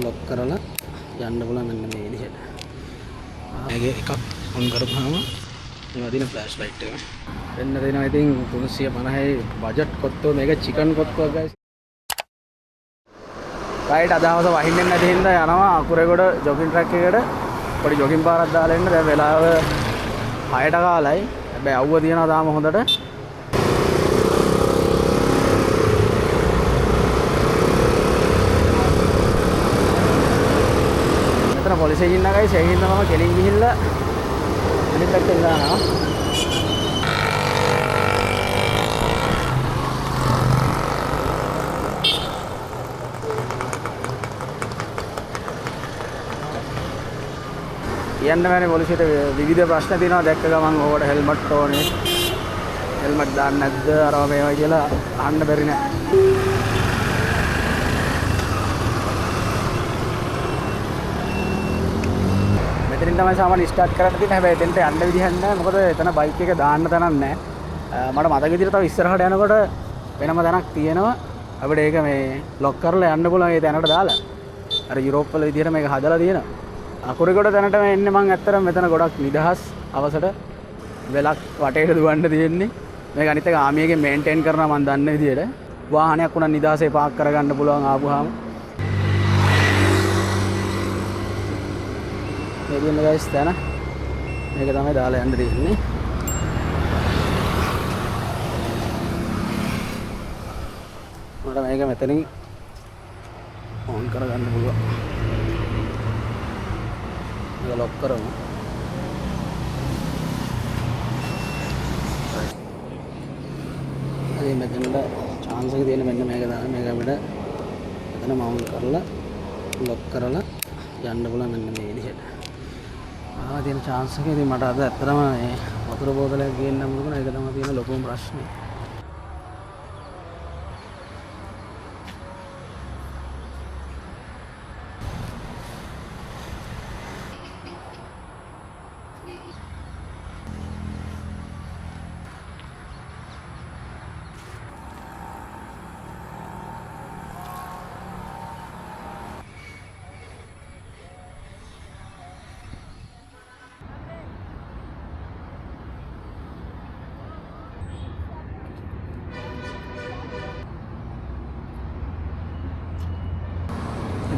Lock කරලා යන්න පුළුවන් මෙන්න මේ විදිහට. මේකේ එකක් ඔන් කරපුවාම මේ වදින ෆ්ලෑෂ් ලයිට් එක. වෙන්න දෙනවා ඉතින් 350යි බජට් කොත්තෝ මේක චිකන් කොත්තෝ guys. රයිට් අදහවස වහින්නෙන් නැති හින්දා යනවා අකුරේගොඩ ජොගින් ට්‍රැක් එකකට. පොඩි ජොගින් පාරක් දාලා එන්න. දැන් වෙලාව 6ට කාලයි. හැබැයි අවුව තියනවා තාම හොඳට. පොලිසිය ඉන්න ගයි සෙහින්න මම කෙලින් ගිහිල්ලා අනිත් පැත්තට දානවා. කියන්න බෑනේ පොලිසියට විවිධ ප්‍රශ්න තියෙනවා. දැක්ක ගමන් ඕකට හෙල්මට් ඕනේ. හෙල්මට් දාන්න නැද්ද අරව මේවා කියලා අහන්න බැරි නෑ. එතනින් තමයි සාමාන්‍ය ස්ටාර්ට් කරන්න තියෙන්නේ. හැබැයි එතෙන්ට යන්න විදිහක් නැහැ. මොකද එතන බයික් එක දාන්න තැනක් නැහැ. මට මතක විදිහට තව ඉස්සරහට යනකොට වෙනම තැනක් තියෙනවා. අපිට ඒක මේ ලොක් කරලා යන්න පුළුවන් ඒ තැනට දාලා. අර යුරෝප් වල විදිහට මේක හදලා තියෙනවා. අකුරේගොඩ තැනට එන්නේ මම ඇත්තටම මෙතන ගොඩක් නිදහස් අවසට වෙලක් වටේට දුවන්න තියෙන්නේ. මේක අනිත් එක ආමියගෙන් මේන්ටේන් කරනවා මම දන්න විදිහට. වාහනයක් උනන් නිදහසේ පාක් කරගන්න පුළුවන් ආපුවාම. මේ දින ගයිස් තන මේක තමයි දාලා යන්න දෙන්නේ. මට මේක මෙතනින් ඔන් කරගන්න පුළුවන්. මේක ලොක් කරමු. හරි මෙතනට chance එක තියෙන මෙන්න මේක දාන්න. මේක අපිට එතන මවුන්ට් කරලා ලොක් කරලා යන්න පුළුවන් මෙන්න මේ විදිහට. තියෙන chance එක. ඉතින් මට අද ඇත්තටම මේ වතුර බෝතලයක් ගේන්න හම්බුණා. ඒක තමයි තියෙන ලොකුම ප්‍රශ්නේ.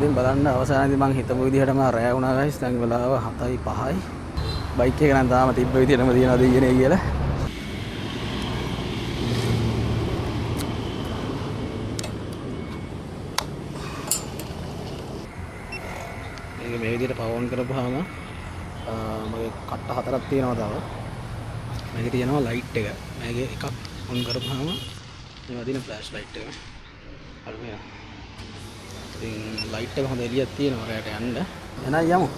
ඉතින් බලන්න අවසානයේදී මම හිතපු විදිහටම රැය වුණා guys. දැන් වෙලාව 7:05යි. බයික් එක නම් තාම තිබ්බ විදිහටම තියනවාද ඊයේ කියලා. මේක මේ විදිහට පවර් කරපුවාම මගේ කට්ට 4ක් තියෙනවා තව. මේකේ තියෙනවා ලයිට් එක. මේකේ එකක් ඔන් කරපුවාම මේ වදින ෆ්ලෑෂ් ලයිට් එක. හරි මේ ඉතින් ලයිට් එක හොඳ එළියක් තියෙනවා රැයට යන්න. එහෙනම් යමු.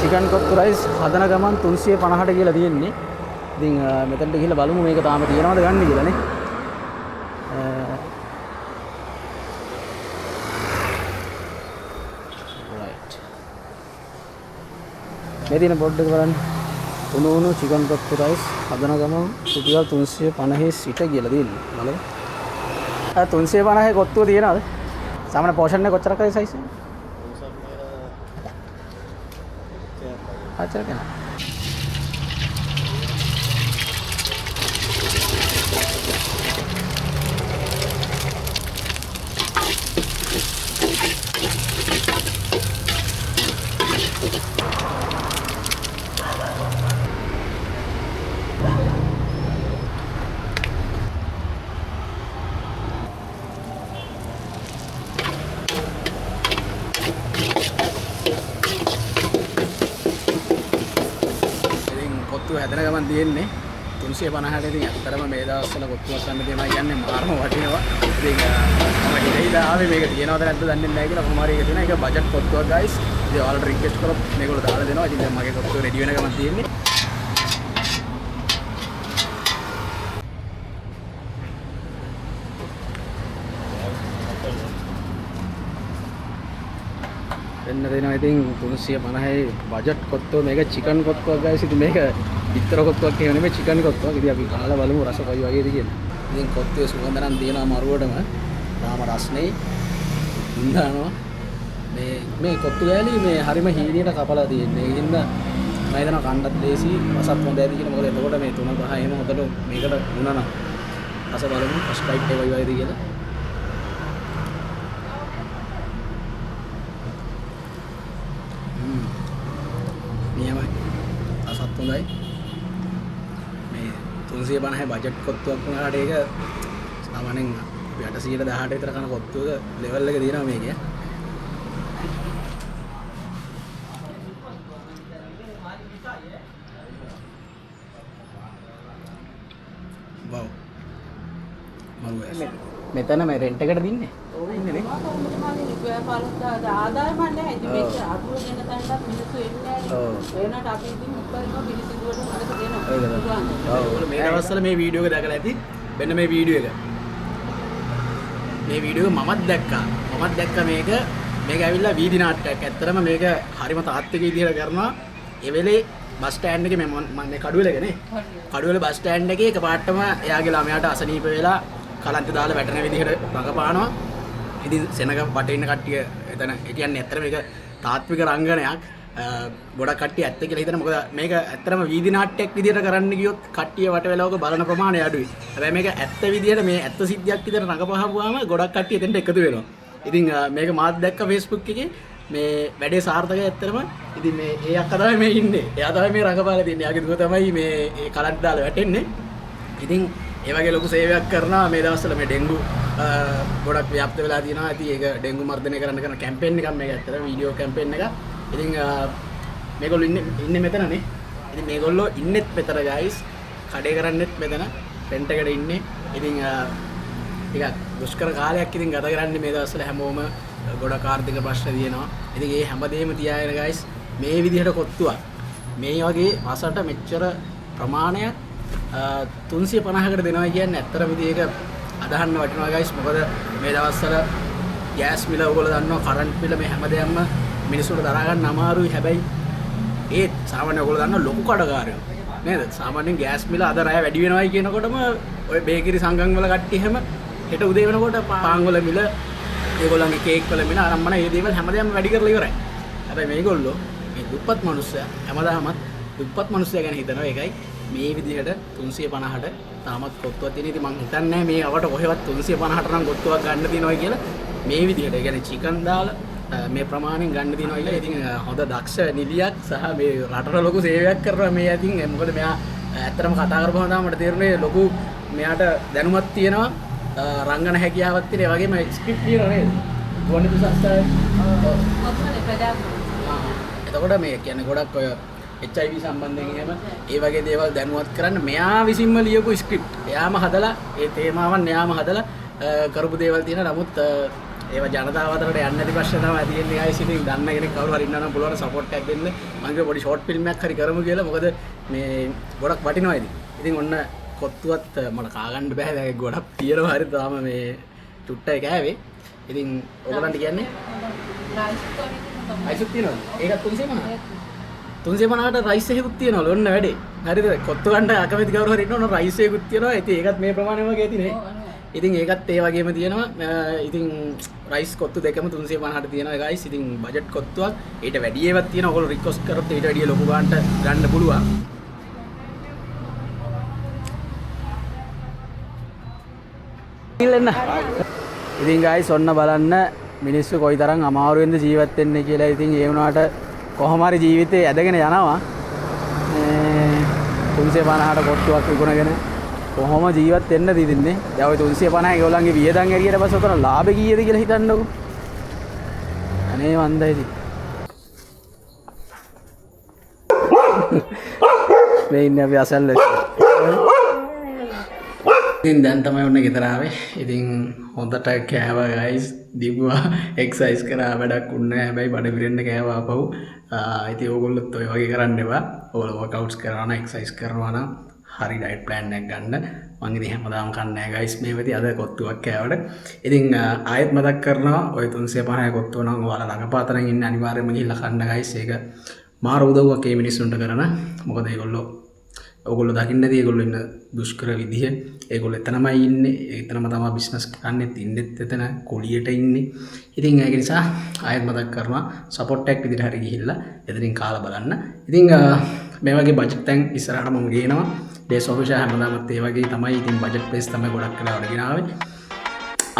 චිකන් කොත්තු රයිස් හදන ගමන් 350ට කියලා තියෙන්නේ. ඉතින් මෙතනට ගිහලා බලමු මේක තාම තියෙනවද ගන්න කියලා නේ. රයිට්. මේ දින බෝඩ් එක බලන්න. උණු චිකන් කොත්තු රයිස් හදන ගමන් රුපියල් 350 සිට කියලා දෙන්නේ. බලමු. 350 කොත්තුව තියෙනවද? සාමාන්‍ය පෝෂන් එක කොච්චරකයි සයිස් එක? අච්චර කෙනා. හැදෙන ගමන් තියෙන්නේ 350ට. ඉතින් ඇත්තටම මේ දවස්වල කොත්තුවක් ගන්න දෙනවා කියන්නේ මාරම වටිනවා. ඉතින් මම හිතේලා ආවේ මේක තියෙනවද නැද්ද දන්නේ නැහැ කියලා. කොහොම හරි ඒක තියෙනවා. ඒක බජට් කොත්තුවක් ගයිස්. ඉතින් ඔයාලට රික්වෙස්ට් කරොත් මේගොල්ලෝ දාලා දෙනවා. ඉතින් දැන් මගේ කොත්තුව රෙඩි වෙන ගමන් තියෙන්නේ. වෙන්න දෙනවා. ඉතින් 350යි බජට් කොත්තුව මේක චිකන් කොත්තුවක් ගයිස්. ඉතින් මේක විතර කොත්තුවක් එහෙම නෙමෙයි චිකන් කොත්තුවක්. ඉතින් අපි කාලා බලමු රස කොයි වගේද කියලා. ඉතින් කොත්තුවේ සුගඳ නම් තියෙනවා මරුවටම. තාම රස්නේ. ඉන්නවා. මේ කොත්තු ගෑලි මේ හරිම හීනියට කපලා තියෙන්නේ. ඒ හින්දා මම හිතනවා කණ්ඩත් දේසි රසත් හොඳ ඇති කියලා. මොකද එතකොට මේ 3 5 එහෙම හොඳට මේකට වුණා නම් රස බලමු ෆස්ට් බයිට් එක කොයි වගේද කියලා. නියමයි. රසත් හොඳයි. මේ 350 බජට් කොත්තුවක් වුණාට ඒක සාමාන්‍යයෙන් 818 විතර කන කොත්තුවක ලෙවල් එක තියෙනවා මේකේ. වව්. මරුවේ. මෙතන මේ රෙන්ට් එකට දින්නේ. ඔව් ඉන්නේ නේ. ආදායම නැහැ. ඉතින් මේක අතුරු දෙන තැනට මිනිස්සු එන්නේ නැහැ. ඔව්. එනට අපි ඉතින් උත්තරිනවා පිළිසිදුවට මොකද දෙනවා. ඔව්. මේ දවස්වල මේ වීඩියෝ එක දැකලා ඇති. මෙන්න මේ වීඩියෝ එක. මේ වීඩියෝ මමත් දැක්කා. මේක ඇවිල්ලා වීදි නාට්‍යයක්. ඇත්තටම මේක හරිම තාත්වික විදිහට කරනවා. ඒ වෙලේ බස් ස්ටෑන්ඩ් එකේ මම මේ කඩුවෙලකනේ. කඩුවෙල බස් ස්ටෑන්ඩ් එකේ එකපාරටම එයාගේ ළමයාට අසනීප වෙලා කලන්ත දාලා වැටෙන විදිහට රඟපානවා. ඉතින් සෙනග වටේ ඉන්න කට්ටිය එතන කියන්නේ ඇත්තටම මේක තාත්වික රංගනයක්. ගොඩක් කට්ටිය ඇත්ත කියලා හිතන මොකද මේක ඇත්තටම වීදි නාට්‍යයක් විදිහට කරන්න ගියොත් කට්ටිය වට වෙලාවක බලන ප්‍රමාණය අඩුයි. හැබැයි මේක ඇත්ත විදිහට මේ ඇත්ත සිද්ධියක් විදිහට රඟපහුවාම ගොඩක් කට්ටිය එතනට එකතු වෙනවා. ඉතින් මේක මාත් දැක්ක Facebook එකේ මේ වැඩේ සාර්ථකයි ඇත්තටම. ඉතින් මේ ඒ අක්කා තමයි මේ ඉන්නේ. එයා තමයි මේ රඟපාලා තියන්නේ. එයාගේ දුව තමයි මේ කලන්ත දාලා වැටෙන්නේ. ඉතින් ඒ වගේ ලොකු සේවයක් කරනවා මේ දවස්වල මේ ඩෙන්ගු ගොඩක් ව්‍යාප්ත වෙලා තියෙනවා. ඉතින් ඒක ඩෙන්ගු මර්ධනය කරන්න කරන කැම්පේන් එකක් මේක ඇත්තටම වීඩියෝ කැම්පේන් එකක්. ඉතින් මේගොල්ලෝ ඉන්නේ මෙතනනේ. ඉතින් මේගොල්ලෝ ඉන්නෙත් මෙතන ගයිස්. කඩේ කරන්නෙත් මෙතන. රෙන්ට් එකට ඉන්නේ. ඉතින් ටිකක් දුෂ්කර කාලයක් ඉතින් ගත කරන්නේ මේ දවස්වල හැමෝම ගොඩක් ආර්ථික ප්‍රශ්න තියෙනවා. ඉතින් ඒ හැමදේම තියාගෙන ගයිස් මේ විදිහට කොත්තුවක් මේ වගේ මාසකට මෙච්චර ප්‍රමාණයක් 350කට දෙනවා කියන්නේ ඇත්තටම ඉතින් ඒක අදහන්න වටිනවා ගයිස්. මොකද මේ දවස්වල ගෑස් මිල ඔයගොල්ලෝ දන්නවා කරන්ට් බිල මේ හැමදේම මිනිස්සුන්ට දරා ගන්න අමාරුයි. හැබැයි ඒත් සාමාන්‍ය ඔයගොල්ලෝ දන්නවා ලොකු කඩකාරයෝ නේද? සාමාන්‍යයෙන් ගෑස් මිල අද රැය වැඩි වෙනවයි කියනකොටම ඔය බේකරි සංගම් වල කට්ටිය හැම හෙට උදේ වෙනකොට පාන් වල මිල ඒගොල්ලන්ගේ කේක් වල මිල අරම්මන ඒ දේවල් හැමදේම වැඩි කරලා ඉවරයි. හැබැයි මේගොල්ලෝ මේ දුප්පත් මිනිස්සයා හැමදාමත් දුප්පත් මිනිස්සයා ගැන හිතනවා. ඒකයි මේ විදිහට 350ට තාමත් කොත්තුවක් තියෙන. ඉතින් මං හිතන්නේ මේ අවට කොහෙවත් 350ට නම් කොත්තුවක් ගන්න දිනවයි කියලා. මේ විදිහට ඒ කියන්නේ චිකන් දාලා මේ ප්‍රමාණයෙන් ගන්න දිනවා කියලා. ඉතින් හොඳ දක්ෂ නිලියක් සහ මේ රටට ලොකු සේවයක් කරනවා මේ. ඉතින් මොකද මෙයා ඇත්තටම කතා කරපුවම තමයි මට තේරුනේ ලොකු මෙයාට දැනුමක් තියෙනවා. රංගන හැකියාවක් තියෙන. ඒ වගේම ස්ක්‍රිප්ට් තියෙනවා නේද? ගොඩක් සංස්ථාවේ. එතකොට මේ කියන්නේ ගොඩක් ඔය HIV සම්බන්ධයෙන් එහෙම ඒ වගේ දේවල් දැනුවත් කරන්න මෙයා විසින්ම ලියපු ස්ක්‍රිප්ට්. එයාම හදලා ඒ තේමාවන් එයාම හදලා කරපු දේවල් තියෙනවා. නමුත් ඒවා ජනතාව අතරට යන්නේ නැති ප්‍රශ්න තමයි තියෙන්නේ. ආයෙත් ඉතින් දන්න කෙනෙක් කවුරු හරි ඉන්නවා නම් පුළුවන් සපෝට් එකක් දෙන්න. මම කිව්වා පොඩි ෂෝට් ෆිල්ම් එකක් හරි කරමු කියලා. මොකද මේ ගොඩක් වටිනවා ඉතින්. ඉතින් ඔන්න කොත්තුවත් මට කා ගන්න බෑ. දැන් ගොඩක් තියෙනවා හරි තාම මේ චුට්ටයි කෑවේ. ඉතින් ඔයගලන්ට කියන්නේ රයිස් තියෙනවද? ඒකත් 350ට රයිස් එකකුත් තියෙනවලු. ඔන්න වැඩේ. හරිද? කොත්තු ගන්න අකමැති කවුරු හරි ඉන්නවනම් රයිස් එකකුත් තියෙනවා. ඉතින් ඒකත් මේ ප්‍රමාණය වගේ ඇතිනේ. ඉතින් ඒකත් ඒ වගේම තියෙනවා. ඉතින් රයිස් කොත්තු දෙකම 350ට තියෙනවා ගයිස්. ඉතින් බජට් කොත්තුවක්. ඊට වැඩි ඒවත් තියෙනවා. ඔයගොල්ලෝ රික්වෙස්ට් කරොත් ඊට වැඩිය ලොකු ගන්නට ගන්න පුළුවන්. ඉතින් ගයිස් ඔන්න බලන්න මිනිස්සු කොයිතරම් අමාරුවෙන්ද ජීවත් වෙන්නේ කියලා. ඉතින් ඒ වුණාට කොහොම හරි ජීවිතේ ඇදගෙන යනවා. 350ට කොට්ටුවක් විකුණගෙන කොහොම ජීවත් වෙන්නද ඉතින්නේ. දැන් ওই 350 ඒගොල්ලන්ගේ වියදම් ඇරියට පස්සේ උතන ලාභෙ කීයද කියලා හිතන්නකෝ. අනේ වන්දා ඉතින් මේ ඉන්නේ අපි අසල්ල. ඉතින් දැන් තමයි ඔන්න ගෙදර ආවේ. ඉතින් හොඳට කෑවා ගයිස්. දිව්වා එක්සර්සයිස් කරා වැඩක් උන්නේ නැහැ. හැබැයි බඩ පිරෙන්න කෑවා ආපහු. ඉතින් ඕගොල්ලොත් ඔය වගේ කරන්න එපා. ඕගොල්ලෝ වර්ක්අවුට්ස් කරනවා නම් එක්සර්සයිස් කරනවා නම් හරි ඩයට් ප්ලෑන් එකක් ගන්න. මං ඉතින් හැමදාම කන්නේ නැහැ ගයිස් මේ වෙදී අද කොත්තුවක් කෑවට. ඉතින් ආයෙත් මතක් කරනවා ඔය 350 කොත්තුව නම් ඔයාලා ළඟපාතෙන් ඉන්න අනිවාර්යයෙන්ම ගිහිල්ලා කන්න ගයිස්. ඒක මාර උදව්වක් මේ මිනිස්සුන්ට කරන. මොකද ඔයගොල්ලෝ දකින්න නැති ඒගොල්ලෝ ඉන්න දුෂ්කර විදිහ. ඒගොල්ලෝ එතනමයි ඉන්නේ. එතනම තමයි බිස්නස් කරන්නේත් ඉන්නෙත් එතන කුලියට ඉන්නේ. ඉතින් ඒක නිසා ආයෙත් මතක් කරනවා සපෝට් එකක් විදිහට හරි ගිහිල්ලා එතනින් කාලා බලන්න. ඉතින් මේ වගේ බජට් තැන් ඉස්සරහට මම ගේනවා. ඩේස් ඔෆිෂල් හැමදාමත් ඒ වගේ තමයි. ඉතින් බජට් ප්ලේස් තමයි ගොඩක් වෙලාවට ගෙනාවේ.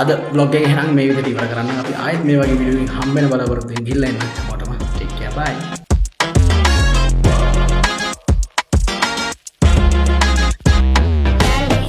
අද vlog එක එහෙනම් මේ විදිහට ඉවර කරන්න. අපි ආයෙත් මේ වගේ වීඩියෝ එකකින් හම්බ වෙන බලාපොරොත්තු වෙමින් ගිහිල්ලා එන්න. ඔයාලටම ටේක් කෙයාර් බයි.